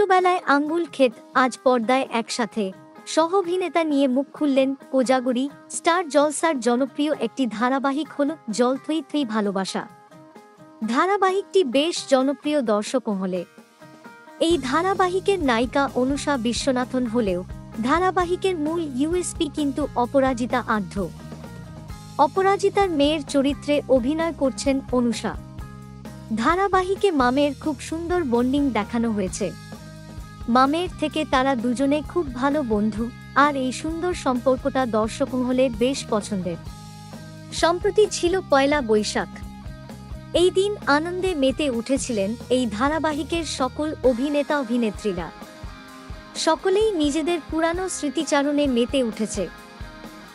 ছোটবেলায় আঙ্গুল ক্ষেত, আজ পর্দায় একসাথে সহ অভিনেতা নিয়ে মুখ খুললেন কোজাগরী। স্টার জলসার জনপ্রিয় একটি ধারাবাহিক হল জল থই থই ভালোবাসা। ধারাবাহিকটি বেশ জনপ্রিয় দর্শক মহলে। এই ধারাবাহিকের নায়িকা অনুষা বিশ্বনাথন হলেও ধারাবাহিকের মূল ইউএসপি কিন্তু অপরাজিতা আঢ্য। অপরাজিতার মেয়ের চরিত্রে অভিনয় করছেন অনুষা। ধারাবাহিকে মামের খুব সুন্দর বন্ডিং দেখানো হয়েছে। মামের থেকে তারা দুজনে খুব ভালো বন্ধু, আর এই সুন্দর সম্পর্কটা দর্শক মহলে বেশ পছন্দের। সম্প্রতি ছিল পয়লা বৈশাখ। এই দিন আনন্দে মেতে উঠেছিলেন এই ধারাবাহিকের সকল অভিনেতা অভিনেত্রীরা। সকলেই নিজেদের পুরানো স্মৃতিচারণে মেতে উঠেছে।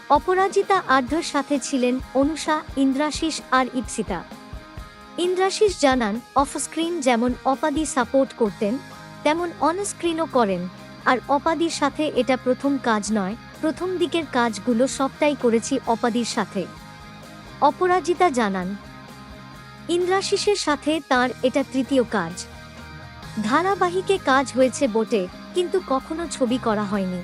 অপরাজিতা আঢ্যর সাথে ছিলেন অনুষা, ইন্দ্রাশিস আর ইপসিতা। ইন্দ্রাশিস জানান, অফস্ক্রিন যেমন অপাদি সাপোর্ট করতেন তেমন অনস্ক্রিনও করেন, আর অপাদির সাথে এটা প্রথম কাজ নয়, প্রথম দিকের কাজগুলো সবটাই করেছি অপাদির সাথে। অপরাজিতা জানান, ইন্দ্রাশিসের সাথে তার এটা তৃতীয় কাজ। ধারাবাহিকে কাজ হয়েছে বটে, কিন্তু কখনো ছবি করা হয়নি।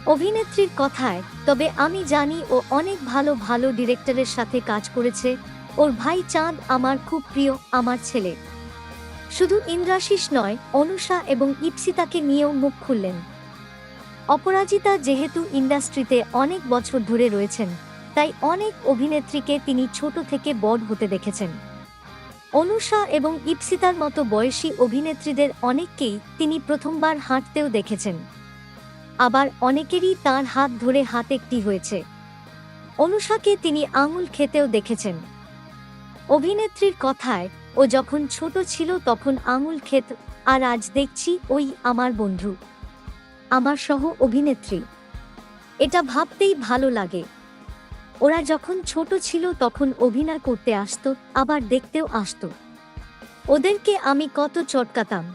অভিনেত্রীর কথায়, তবে আমি জানি ও অনেক ভালো ভালো ডিরেক্টরের সাথে কাজ করেছে। ওর ভাই চাঁদ আমার খুব প্রিয়, আমার ছেলে। শুধু ইন্দ্রাশিস নয়, অনুষা এবং ইপসিতাকে নিয়েও মুখ খুললেন। অপরাজিতা যেহেতু ইন্ডাস্ট্রিতে অনেক বছর ধরে রয়েছেন, তাই অনেক অভিনেত্রীকে তিনি ছোট থেকে বড় হতে দেখেছেন। অনুষা এবং ইপসিতার মতো বয়সী অভিনেত্রীদের অনেককেই তিনি প্রথমবার হাঁটতেও দেখেছেন। আবার অনেকেরই তাঁর হাত ধরে হাত একটি হয়েছে। অনুষাকে তিনি আঙুল খেতেও দেখেছেন। অভিনেত্রীর কথায়, ও যখন ছোট ছিল তখন আঙুল খেত, আর আজ দেখছি ওই আমার বন্ধু, আমার সহ অভিনেত্রী। এটা ভাবতেই ভালো লাগে। ওরা যখন ছোট ছিল তখন অভিনয় করতে আসতো, আবার দেখতেও আসতো। ওদেরকে আমি কত চটকাতাম।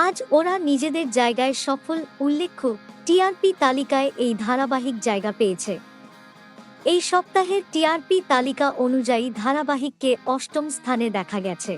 আজ ওরা নিজেদের জায়গায় সফল। উল্লেখ্য, টিআরপি তালিকায় এই ধারাবাহিক জায়গা পেয়েছে। এই সপ্তাহের টিআরপি তালিকা অনুযায়ী ধারাবাহিককে ৮ম স্থানে দেখা গেছে।